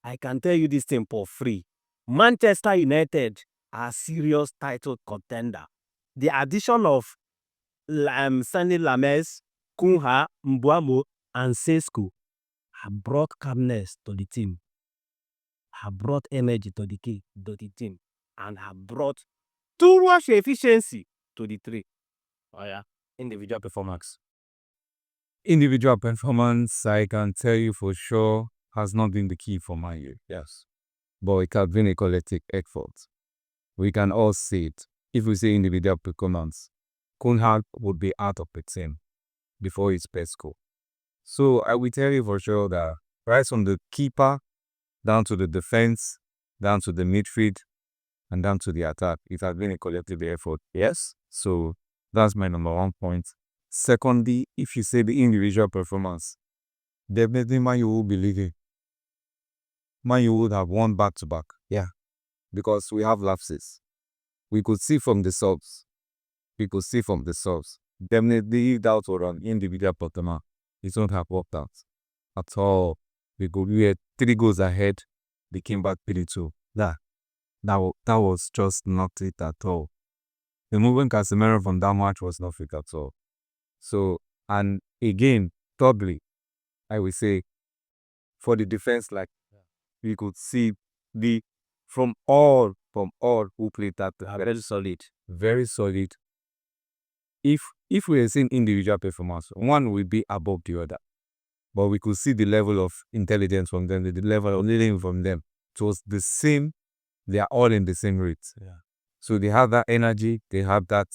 I can tell you this thing for free. Manchester United are serious title contender. The addition of Sandy Lames, Kunha, Mbuamo, and Sesko have brought calmness to the team, have brought energy to the team, and have brought too much efficiency to the three. Oh yeah, individual performance. Individual performance, I can tell you for sure, has not been the key for Man U. Yes. But it has been a collective effort. We can all see it. If we say individual performance, Kunha would be out of the team before his best goal. So I will tell you for sure that right from the keeper down to the defense, down to the midfield, and down to the attack, it has been a collective effort. Yes. So that's my number one point. Secondly, if you say the individual performance, definitely Man U will be leading. Man U would have won back to back. Yeah. Because we have lapses. We could see from the subs. Definitely, if that were an individual performance, it won't have worked out at all. We were 3 goals ahead. They came back 3-2. That was just not it at all. Removing Casemiro from that match was not fit at all. So, and again, thirdly, I will say, for the defense, like we could see from all who played that, Very solid. very solid. If we are seeing individual performance, one will be above the other, but we could see the level of intelligence from them, the level of leading from them. It was the same. They are all in the same rate. Yeah. So they have that energy, they have that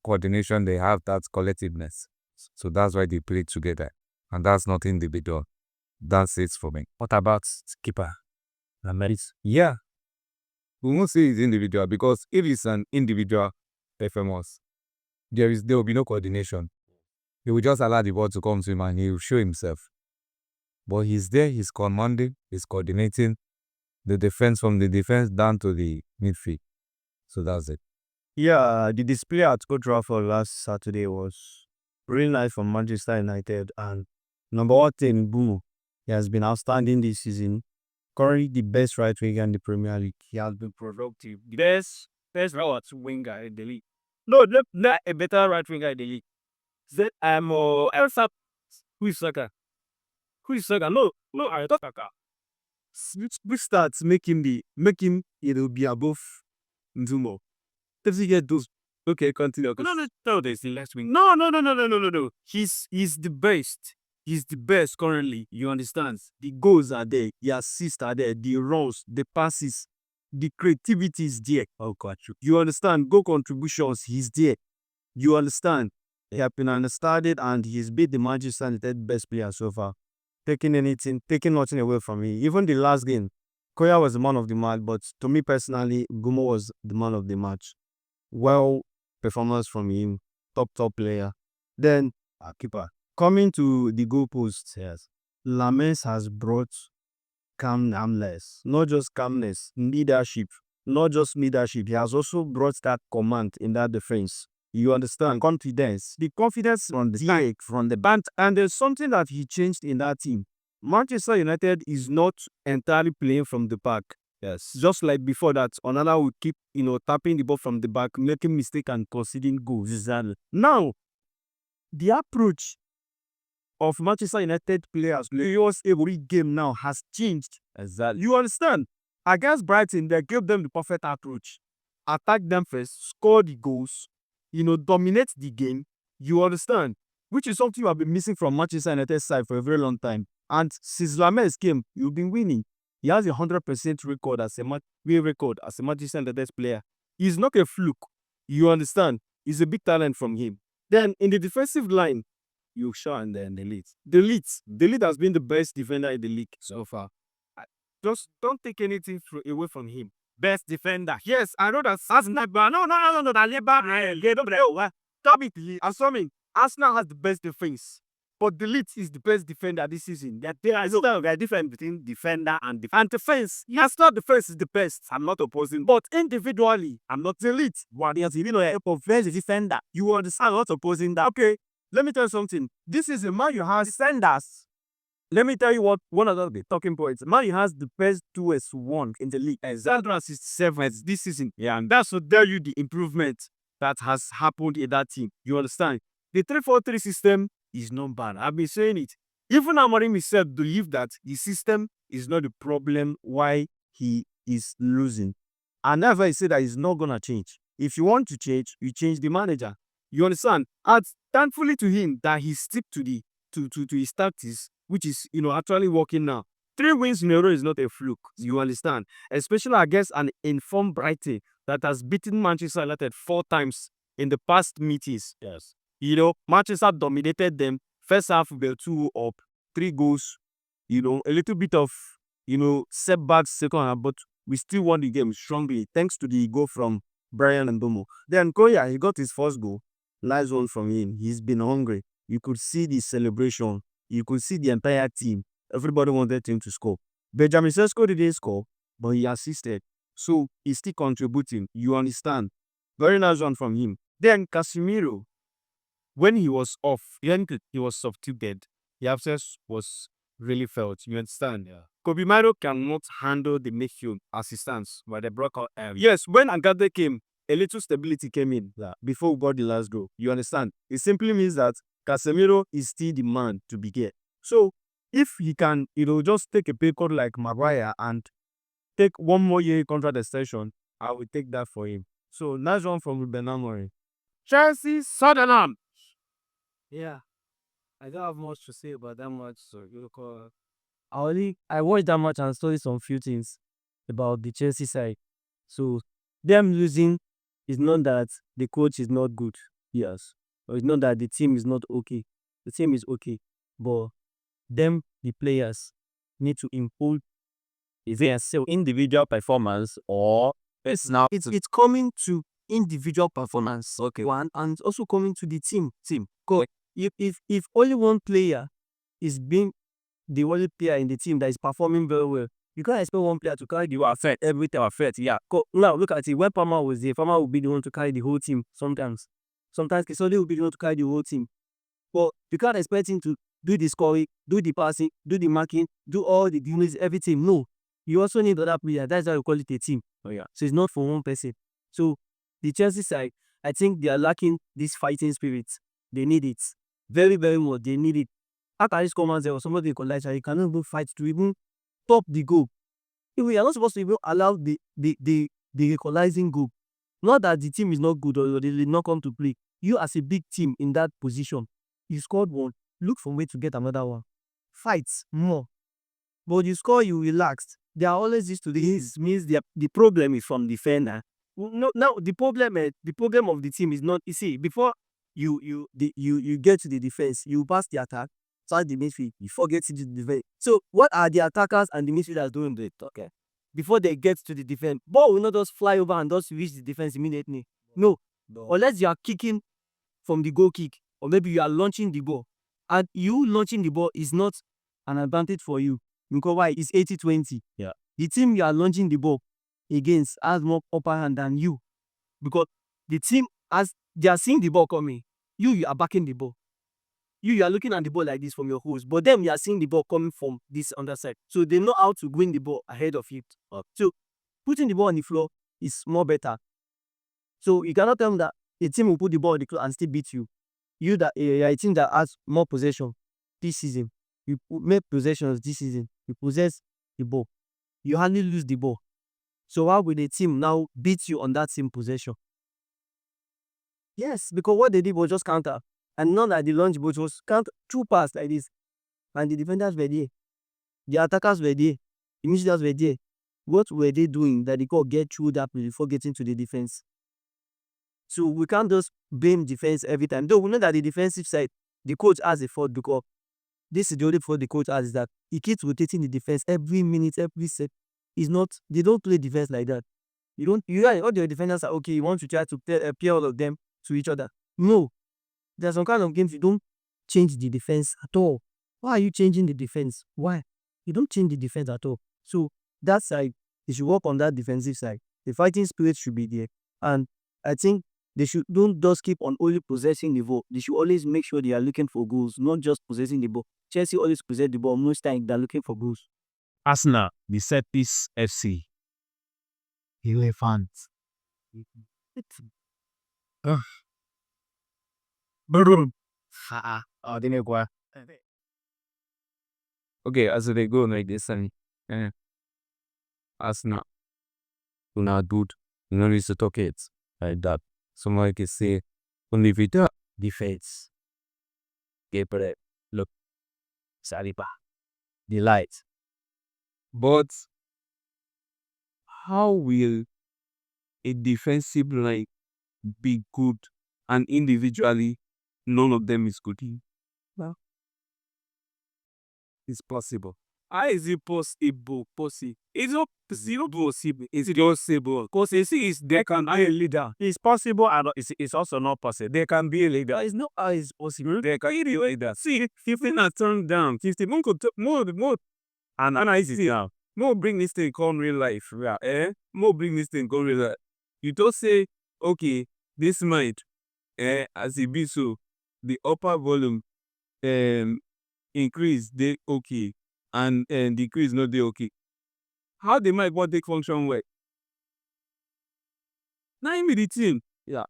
coordination, they have that collectiveness. So that's why they play together, and that's not individual. That's it for me. What about keeper? Lames? Yeah, we won't say it's individual, because if it's an individual performance, there will be no coordination. He will just allow the ball to come to him and he will show himself. But he's there, he's commanding, he's coordinating the defense from the defense down to the midfield. So that's it. Yeah, the display at Old Trafford last Saturday was really nice from Manchester United. And number one thing, Bruno, he has been outstanding this season. Currently the best right winger in the Premier League. He has been productive. The best right winger in the league. No, not a better right winger in the league. Who is Saka? No, I thought Saka. Which stats make him be above Nzumo? Does he get those? Okay, continue. No, there's the left wing. No. He's the best. He's the best currently. You understand? The goals are there, the assists are there, the runs, the passes, the creativity is there. Oh God, you understand? Goal contributions, he's there. You understand? He has been understudied and he's been the Manchester United best player so far. Taking nothing away from me. Even the last game, Koya was the man of the match, but to me personally, Gumo was the man of the match. Well, performance from him, top player. Then keeper. Coming to the goalposts, yes, Lames has brought calmness, not just calmness, leadership, not just leadership. He has also brought that command in that defense. You understand? Confidence. The confidence from the side, from the band. And there's something that he changed in that team. Manchester United is not entirely playing from the back. Yes. Just like before that, Onana would keep, tapping the ball from the back, making mistake and conceding goals. Exactly. Now, the approach of Manchester United players towards every game now has changed. Exactly. You understand? Against Brighton, they gave them the perfect approach. Attack them first, score the goals, dominate the game. You understand? Which is something you have been missing from Manchester United side for a very long time. And since Lames came, you've been winning. He has 100% record as a Manchester United player. He's not a fluke. You understand? It's a big talent from him. Then in the defensive line, you Shaw and then Delete. Delete has been the best defender in the league so far. Just don't take anything away from him. Best defender. Yes, I know that. No. Stop it. Assuming Arsenal has the best defense, but Delete is the best defender this season. There is a difference between defender and defense. Yes, not defense is the best. I'm not opposing, but individually, I'm not Delete. One is a best defender. You understand? I'm not opposing that. Okay. Let me tell you something. This is a man you have defenders. Let me tell you what one of the talking points. Man U has the best 2-1 in the league. Exactly 67 this season. Yeah, and that's to tell you the improvement that has happened in that team. You understand? The 3-4-3 system is not bad. I've been saying it. Even Amorim himself believe that the system is not the problem why he is losing. And never he said that it's not gonna change. If you want to change, you change the manager. You understand? And thankfully to him that he stick to the to his tactics, which is actually working now. 3 wins in a row is not a fluke. You understand? Especially against an informed Brighton that has beaten Manchester United 4 times in the past meetings. Yes. Manchester dominated them. First half, we were 2 up, 3 goals. A little bit of setbacks second half, but we still won the game strongly thanks to the goal from Brian and Domo. Then Koya, he got his first goal. Nice one from him. He's been hungry. You could see the celebration. You could see the entire team. Everybody wanted him to score. Benjamin Sesko didn't score, but he assisted. So he's still contributing. You understand? Very nice one from him. Then Casemiro, when he was off, he was substituted. The absence was really felt. You understand? Yeah. Kobe Mino cannot handle the midfield as he stands, but they broke out. Yes, when Agade came, a little stability came in before we got the last goal. You understand? It simply means that Casemiro is still the man to be get. So if he can, just take a pay cut like Maguire and take 1 more year contract extension, I will take that for him. So nice one from Ruben Amorim. Chelsea Sunderland. Yeah, I don't have much to say about that match. So I watched that match and saw some few things about the Chelsea side. So them losing is not that the coach is not good. Yes, or it's not that the team is not okay. The team is okay, but them the players need to improve. Is it still individual performance or it's now? It's coming to individual performance. Okay. One, and also coming to the team. Because if only one player is being the only player in the team that is performing very well, you can't expect one player to carry the whole affect every time affect. Yeah. Now look at it. When Palmer was there, Palmer will be the one to carry the whole team. Sometimes Kisole will be the one to carry the whole team. But you can't expect him to do the scoring, do the passing, do the marking, do all the units, everything. No. You also need other players. That's why we call it a team. Oh yeah. So it's not for one person. So the Chelsea side, I think they are lacking this fighting spirit. They need it. Very, very much. They need it. After this command, there was somebody equalizer. You cannot even fight to even top the goal. We are not supposed to even allow the equalizing goal. Not that the team is not good or they did not come to play. You as a big team in that position, you scored one. Look for a way to get another one. Fight more. But you score, you relaxed. They are always used to this. Means the problem is from defender. No, now the problem of the team is not. You see, before you get to the defense, you pass the attack, start the midfield, you forget to the defense. So what are the attackers and the midfielders doing it? Okay, before they get to the defense, ball will not just fly over and just reach the defense immediately. No, unless you are kicking from the goal kick, or maybe you are launching the ball, and you launching the ball is not an advantage for you. Because why? It's 80-20. Yeah. The team you are launching the ball against has more upper hand than you. Because the team, as they are seeing the ball coming, you are backing the ball. You are looking at the ball like this from your host. But them, you are seeing the ball coming from this underside. So they know how to win the ball ahead of it. So putting the ball on the floor is more better. So you cannot tell them that a team will put the ball on the floor and still beat you. You that a team that has more possession this season. You make possessions this season. You possess the ball. You hardly lose the ball. So how will the team now beat you on that same possession? Yes, because what they did was just counter. And not that the launch, but it was counter 2 pass like this. And the defenders were there. The attackers were there. The midfielders were there. What were they doing that they could get through that before getting to the defense? So we can't just blame defense every time. Though we know that the defensive side, the coach has a fault because this is the only fault the coach has, is that he keeps rotating the defense every minute, every set. They don't play defense like that. All the defenders are okay. You want to try to pair all of them to each other. No. There are some kind of games you don't change the defense at all. Why are you changing the defense? Why? You don't change the defense at all. So that side, you should work on that defensive side. The fighting spirit should be there. And I think They should don't just keep on only possessing the ball. They should always make sure they are looking for goals, not just possessing the ball. Chelsea always possess the ball. Most times they're looking for goals. Arsenal, the set piece FC. Elephants. Boom. Oh, they make what? Okay, as they go like this and Arsenal, not good. You know, need to talk it like that. Somebody can say, only Vita defense. Gabriel, look, Saliba, the light. But how will a defensive line be good and individually none of them is good? Well, it's possible. How is it possible? It's not possible. It's possible. Because you see, they can be a leader. It's possible and it's also not possible. They can be a leader. It's not how it's possible. They can be a leader. See, 15 are turned down. 50 more. And I see now. More bring this thing come real life. Yeah, more bring this thing come real life. You don't say, okay, this might, as it be so, the upper volume, increase they okay and decrease not they okay. How they might what take function well? Now be the thing. Yeah.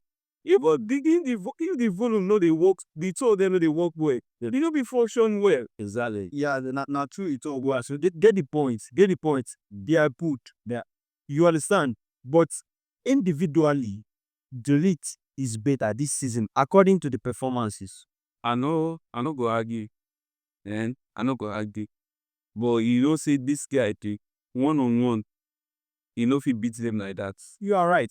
If the volume no they work, the two of them no they work well. They don't be function well. Exactly. Yeah, not true. It's all well. So get the points. Get the points. They are put there. You understand? But individually, Delete is better this season according to the performances. I know go argue. And I know go argue. But you don't say this guy take 1-on-1. You know if he beats them like that. You are right.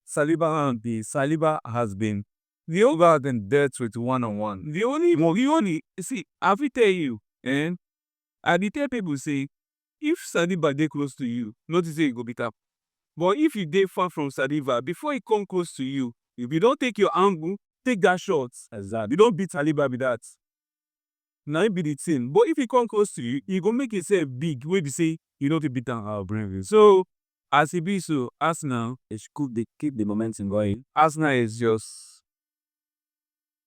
Saliba has been the over than death with 1-on-1. The only see, I will tell you, and I dey tell people say, if Saliba dey close to you, not to say you go beat am. But if you dey far from Saliba, before he come close to you, if you don't take your angle, take that shot. Exactly. You don't beat Saliba with that. Now it be the thing. But if he come close to you, he go make himself big. Wey be say you don't beat am out Brentford. So as it be so, Arsenal, They should keep the momentum going. Arsenal is just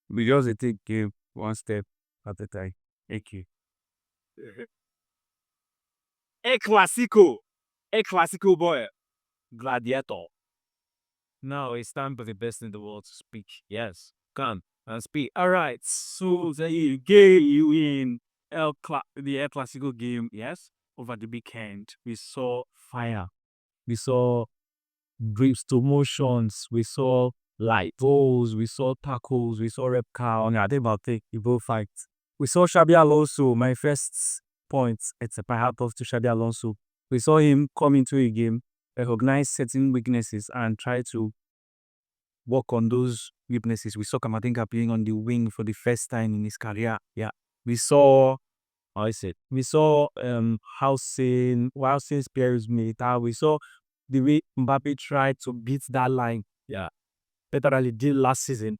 we just dey take game one step at a time. okay. El Clasico boy, Gladiator. Now it's time for the best in the world to speak. Yes, come and speak. All right, so there you in the El Clasico game. Yes, over the weekend we saw fire, we saw drips to motions, we saw light goals, we saw tackles, we saw rep car. I think about it, you both fight. We saw Xabi Alonso. My first point, it's a hat off to Xabi Alonso. We saw him come into a game, recognize certain weaknesses, and try to work on those weaknesses. We saw Kamavinga playing on the wing for the first time in his career. Yeah, we saw. We saw Housen Pierre's Militao. We saw the way Mbappe tried to beat that line. Yeah, better than he did last season.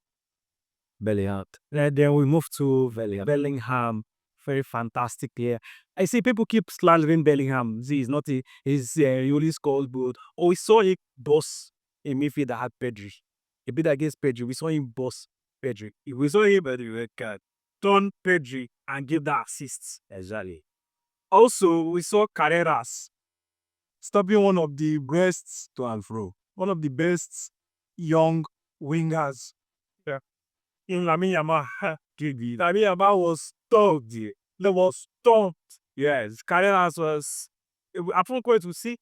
Bellingham. Then we move to Bellingham. Very fantastic player. I see people keep slandering Bellingham. See, he's not he only scores good. Oh, we saw him boss a midfield that had Pedri. A bit against Pedri. We saw him boss Pedri. We saw him at the red card. Turn Pedri and give that assist. Exactly. Also, we saw Carreras stopping one of the best to and fro. One of the best young wingers. Yeah. In Lamine Yamal. Lamine Yamal was stumped. They was stumped. Yes. Carreras was. At one point, we see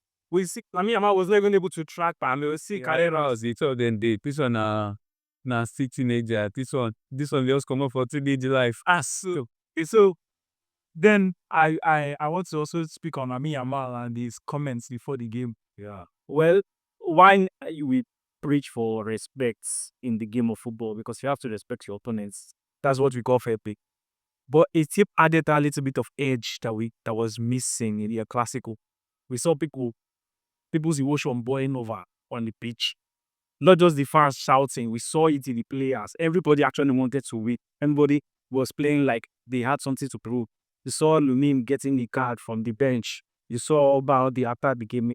Lamine Yamal was not even able to track Pam. We see Carreras. The two of them did. This one na still teenager. This one just come up for teenage life. So then I want to also speak on Lamine Yamal and his comments before the game. Yeah. Well, why we preach for respect in the game of football, because you have to respect your opponents. That's what we call fair play. But it added a little bit of edge that was missing in the Clasico. We saw people's emotion boiling over on the pitch. Not just the fans shouting, we saw it in the players. Everybody actually wanted to win. Everybody was playing like they had something to prove. You saw Lunin getting the card from the bench. You saw about the after the game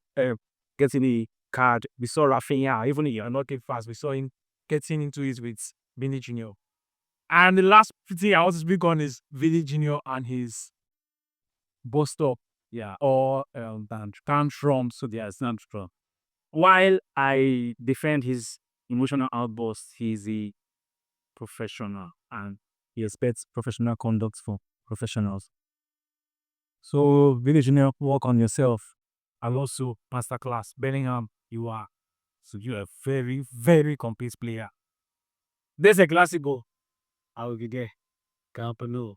getting the card. We saw Rafinha, even if you're not fast, we saw him getting into it with Vinny Jr. And the last thing I want to speak on is Vinny Jr. and his bust up, Yeah. or tantrum. So Yeah, it's not true. while I defend his emotional outbursts, he's a professional and he expects professional conduct from professionals. So, Vinny Jr., work on yourself. And also, masterclass, Bellingham, you're a very, very complete player. There's a classical. I will be there. Campanile.